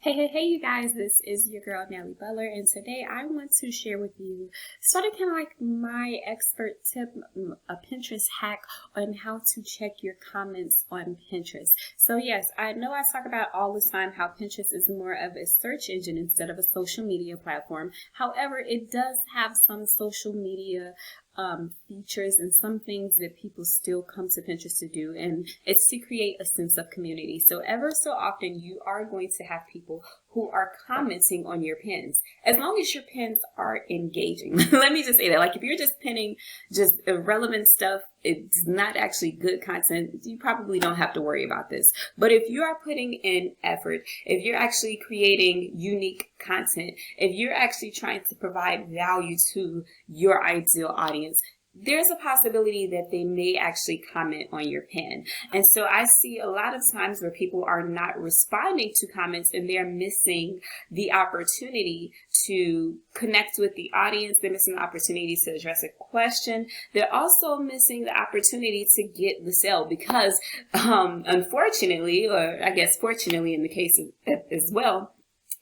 Hey, you guys, this is your girl Nellie Butler, and today I want to share with you sort of kind of like my expert tip, a Pinterest hack on how to check your comments on Pinterest. So yes, I know I talk about all the time how Pinterest is more of a search engine instead of a social media platform. However, it does have some social media features and some things that people still come to Pinterest to do, and it's to create a sense of community. So ever so often you are going to have people who are commenting on your pins, as long as your pins are engaging. Let me just say that, like, if you're just pinning just irrelevant stuff, it's not actually good content, you probably don't have to worry about this. But if you are putting in effort, if you're actually creating unique content, if you're actually trying to provide value to your ideal audience, there's a possibility that they may actually comment on your pin. And so I see a lot of times where people are not responding to comments and they're missing the opportunity to connect with the audience. They're missing the opportunity to address a question. They're also missing the opportunity to get the sale because unfortunately, or I guess fortunately in the case of, as well,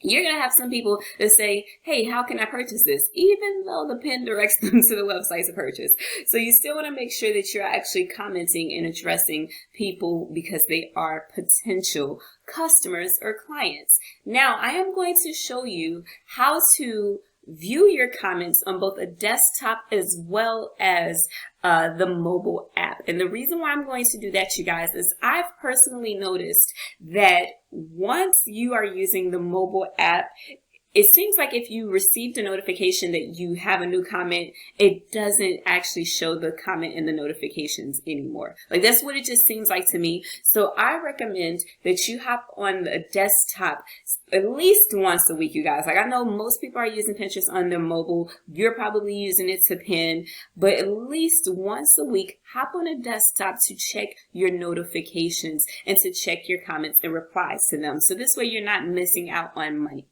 you're going to have some people that say, hey, how can I purchase this? Even though the pin directs them to the website to purchase. So you still want to make sure that you're actually commenting and addressing people because they are potential customers or clients. Now, I am going to show you how to view your comments on both a desktop as well as the mobile app. And the reason why I'm going to do that, you guys, is I've personally noticed that once you are using the mobile app, it seems like if you received a notification that you have a new comment, it doesn't actually show the comment in the notifications anymore. Like, that's what it just seems like to me. So I recommend that you hop on the desktop at least once a week, you guys. Like, I know most people are using Pinterest on their mobile. You're probably using it to pin, but at least once a week, hop on a desktop to check your notifications and to check your comments and replies to them. So this way you're not missing out on money.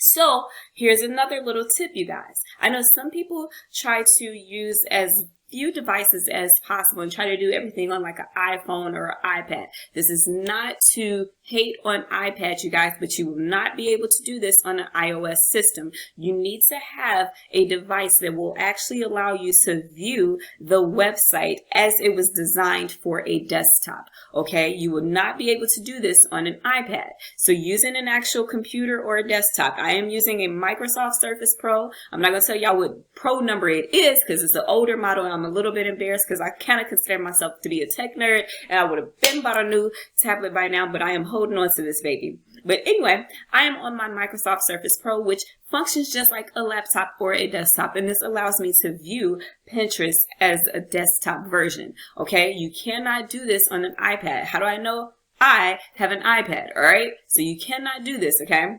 So here's another little tip, you guys. I know some people try to use as few devices as possible and try to do everything on like an iPhone or an iPad. This is not to hate on iPads, you guys, but you will not be able to do this on an iOS system. You need to have a device that will actually allow you to view the website as it was designed for a desktop. Okay, you will not be able to do this on an iPad. So using an actual computer or a desktop, I am using a Microsoft Surface Pro. I'm not going to tell y'all what Pro number it is because it's an older model and I'm a little bit embarrassed because I kind of consider myself to be a tech nerd and I would have been bought a new tablet by now, but I am holding on to this baby. But anyway, I am on my Microsoft Surface Pro, which functions just like a laptop or a desktop, and this allows me to view Pinterest as a desktop version. Okay, you cannot do this on an iPad. How do I know? I have an iPad, all right? So you cannot do this, okay?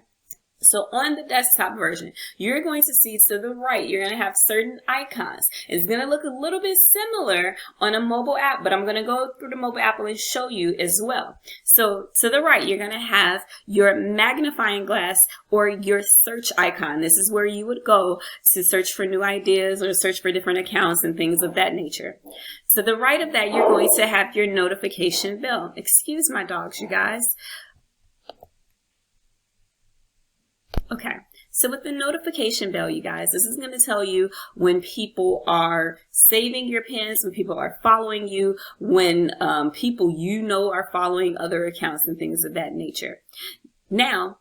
So on the desktop version, you're going to see to the right, you're going to have certain icons. It's going to look a little bit similar on a mobile app, but I'm going to go through the mobile app and show you as well. So to the right, you're going to have your magnifying glass or your search icon. This is where you would go to search for new ideas or search for different accounts and things of that nature. To the right of that, you're going to have your notification bell. Excuse my dogs, you guys. Okay, so with the notification bell, you guys, this is going to tell you when people are saving your pins, when people are following you, when people you know are following other accounts and things of that nature. Now,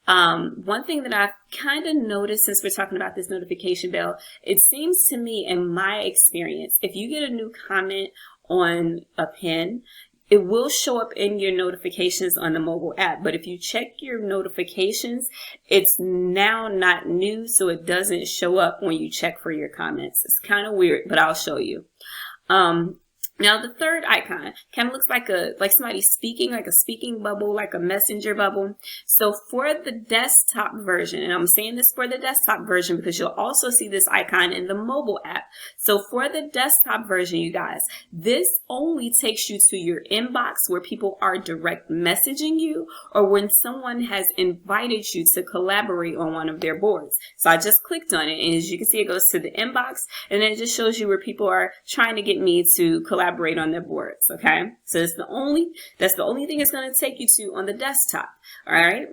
one thing that I've kind of noticed since we're talking about this notification bell, it seems to me in my experience, if you get a new comment on a pin, it will show up in your notifications on the mobile app. But if you check your notifications, it's now not new, so it doesn't show up when you check for your comments. It's kind of weird, but I'll show you. Now the third icon kind of looks like somebody speaking, like a speaking bubble, like a messenger bubble. So for the desktop version, and I'm saying this for the desktop version because you'll also see this icon in the mobile app. So for the desktop version, you guys, this only takes you to your inbox where people are direct messaging you or when someone has invited you to collaborate on one of their boards. So I just clicked on it, and as you can see, it goes to the inbox, and then it just shows you where people are trying to get me to collaborate on their boards. Okay, so that's the only thing it's going to take you to on the desktop. All right.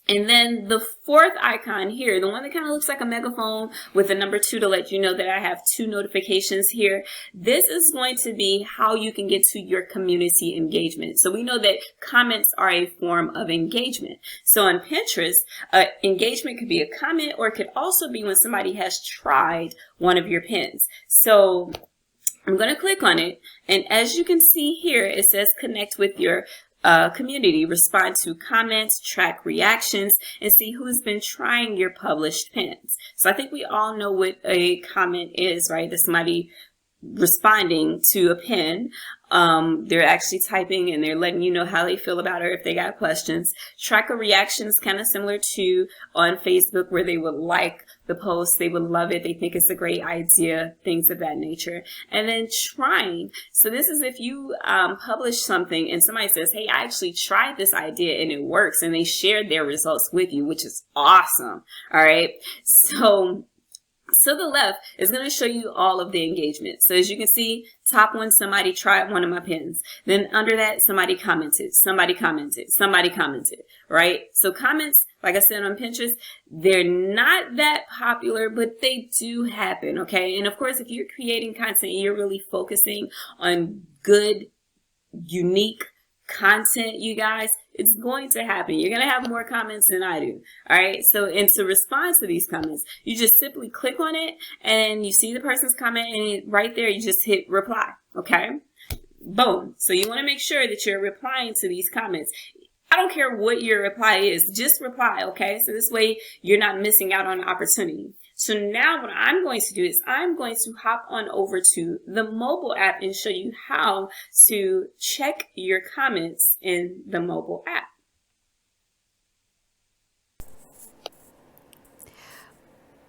And then the fourth icon here, the one that kind of looks like a megaphone with a number 2 to let you know that I have 2 notifications here. This is going to be how you can get to your community engagement. So we know that comments are a form of engagement. So on Pinterest, engagement could be a comment, or it could also be when somebody has tried one of your pins. So I'm going to click on it. And as you can see here, it says connect with your community, respond to comments, track reactions, and see who's been trying your published pins. So I think we all know what a comment is, right? That's somebody responding to a pin. They're actually typing and they're letting you know how they feel about it, if they got questions. Track a reaction is kind of similar to on Facebook, where they would like the post, they would love it, they think it's a great idea, things of that nature. And then trying. So this is if you publish something and somebody says, hey, I actually tried this idea and it works, and they shared their results with you, which is awesome. All right. So to the left is going to show you all of the engagement. So as you can see, top one, somebody tried one of my pins. Then under that, somebody commented, somebody commented, somebody commented, right? So comments, like I said on Pinterest, they're not that popular, but they do happen, okay? And of course, if you're creating content, you're really focusing on good, unique content, you guys, it's going to happen. You're going to have more comments than I do. All right. So, and to respond to these comments, you just simply click on it and you see the person's comment, and right there, you just hit reply. Okay. Boom. So you want to make sure that you're replying to these comments. I don't care what your reply is, just reply. Okay. So this way you're not missing out on an opportunity. So now what I'm going to do is I'm going to hop on over to the mobile app and show you how to check your comments in the mobile app.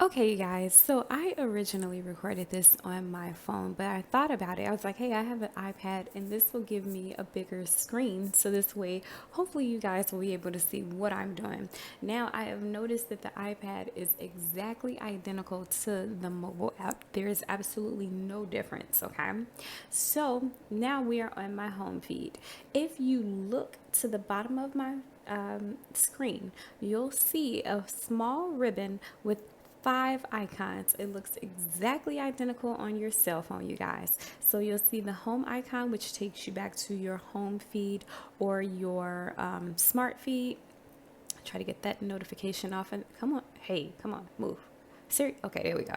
Okay, you guys, so I originally recorded this on my phone, but I thought about it. I was like, hey, I have an iPad and this will give me a bigger screen. So this way, hopefully you guys will be able to see what I'm doing. Now, I have noticed that the iPad is exactly identical to the mobile app. There is absolutely no difference, okay? So now we are on my home feed. If you look to the bottom of my screen, you'll see a small ribbon with 5 icons. It looks exactly identical on your cell phone, you guys. So you'll see the home icon, which takes you back to your home feed or your smart feed. Try to get that notification off, and come on, hey, come on, move. Siri, okay, there we go.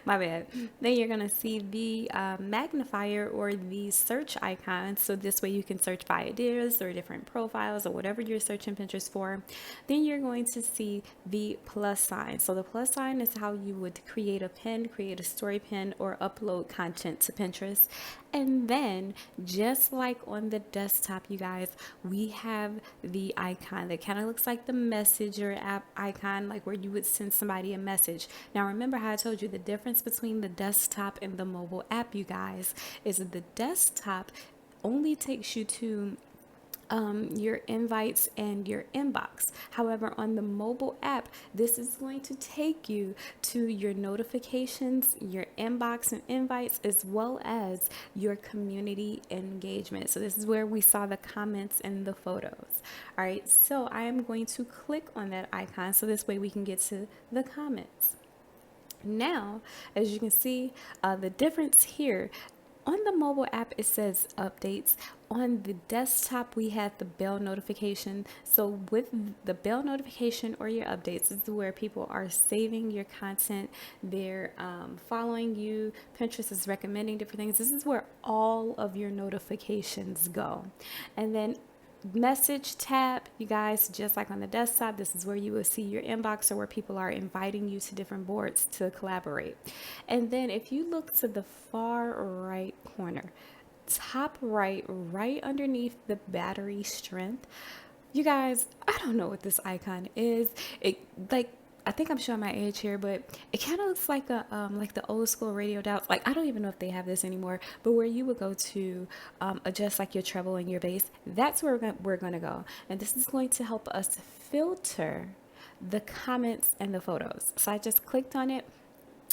My bad. Then you're gonna see the magnifier or the search icon. So this way you can search by ideas or different profiles or whatever you're searching Pinterest for. Then you're going to see the plus sign. So the plus sign is how you would create a pin, create a story pin, or upload content to Pinterest. And then, just like on the desktop, you guys, we have the icon that kind of looks like the messenger app icon, like where you would send somebody a message. Now, remember how I told you the difference between the desktop and the mobile app, you guys, is that the desktop only takes you to your invites and your inbox. However, on the mobile app, this is going to take you to your notifications, your inbox and invites, as well as your community engagement. So this is where we saw the comments and the photos. All right, so I am going to click on that icon so this way we can get to the comments. Now, as you can see, the difference here, on the mobile app, it says updates. On the desktop, we have the bell notification. So with the bell notification or your updates, this is where people are saving your content. They're following you. Pinterest is recommending different things. This is where all of your notifications go. And then message tab, you guys, just like on the desktop, this is where you will see your inbox or where people are inviting you to different boards to collaborate. And then if you look to the far right corner, top right, right underneath the battery strength, you guys, I don't know what this icon is. It like, I think I'm showing my age here, but it kind of looks like a like the old school radio dials. Like, I don't even know if they have this anymore, but where you would go to adjust like your treble and your bass. That's where we're gonna go, and this is going to help us filter the comments and the photos. So I just clicked on it.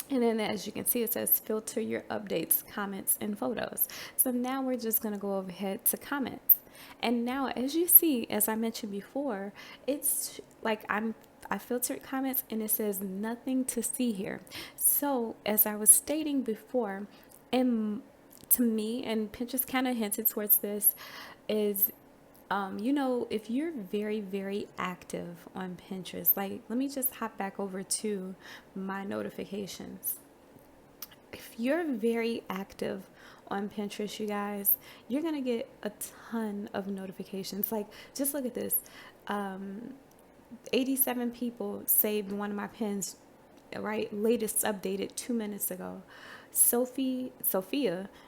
And then as you can see, it says filter your updates, comments, and photos. So now we're just going to go ahead to comments. And now, as you see, as I mentioned before, it's like I filtered comments and it says nothing to see here. So, as I was stating before, and to me, and Pinterest kind of hinted towards this, is if you're very, very active on Pinterest, like let me just hop back over to my notifications. If you're very active on Pinterest, you guys, you're gonna get a ton of notifications. Like, just look at this. Um, 87 people saved one of my pins, right? Latest updated 2 minutes ago. Sophia,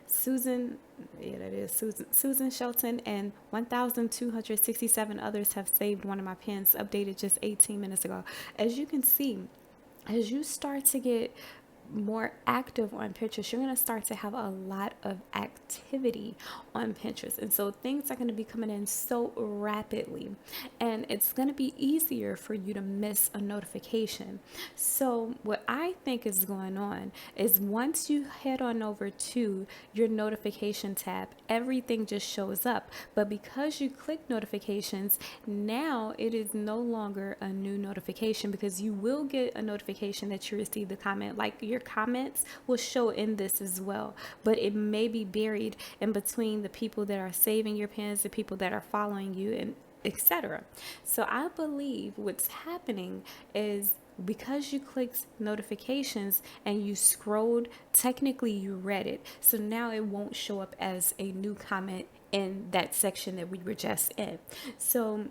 Susan, yeah, that is Susan Shelton, and 1,267 others have saved one of my pins, updated just 18 minutes ago. As you can see, as you start to get more active on Pinterest, you're going to start to have a lot of activity on Pinterest. And so things are going to be coming in so rapidly, and it's going to be easier for you to miss a notification. So what I think is going on is once you head on over to your notification tab, everything just shows up. But because you click notifications, now it is no longer a new notification, because you will get a notification that you received the comment. Like, your comments will show in this as well, but it may be buried in between the people that are saving your pins, the people that are following you, and etc. So I believe what's happening is, because you clicked notifications and you scrolled, technically you read it. So now it won't show up as a new comment in that section that we were just in. So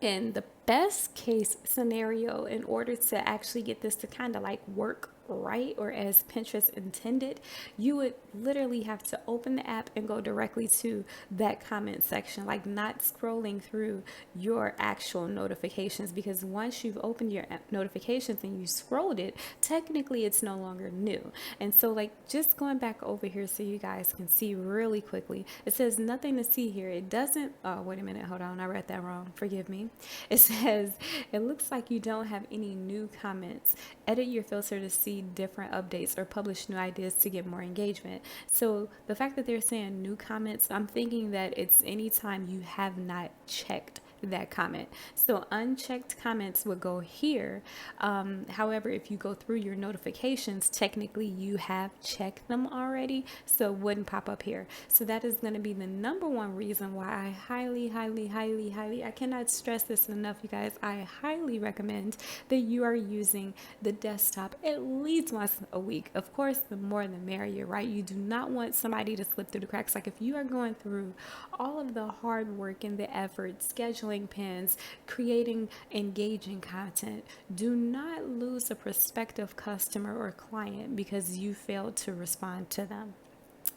in the best case scenario, in order to actually get this to kind of like work right, or as Pinterest intended, you would literally have to open the app and go directly to that comment section, like not scrolling through your actual notifications, because once you've opened your notifications and you scrolled it, technically it's no longer new. And so, like, just going back over here so you guys can see really quickly, it says nothing to see here. It doesn't, oh, wait a minute, hold on, I read that wrong, forgive me. It says it looks like you don't have any new comments. Edit your filter to see different updates or publish new ideas to get more engagement. So the fact that they're saying new comments, I'm thinking that it's anytime you have not checked that comment. So unchecked comments would go here. However, if you go through your notifications, technically you have checked them already, so it wouldn't pop up here. So that is going to be the number one reason why I highly, I cannot stress this enough, you guys. I highly recommend that you are using the desktop at least once a week. Of course, the more the merrier, right? You do not want somebody to slip through the cracks. Like, if you are going through all of the hard work and the effort, scheduling pins, creating engaging content, do not lose a prospective customer or client because you failed to respond to them.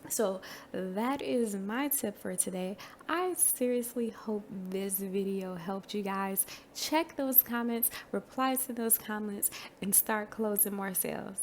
So that is my tip for today. I seriously hope this video helped you guys. Check those comments, reply to those comments, and start closing more sales.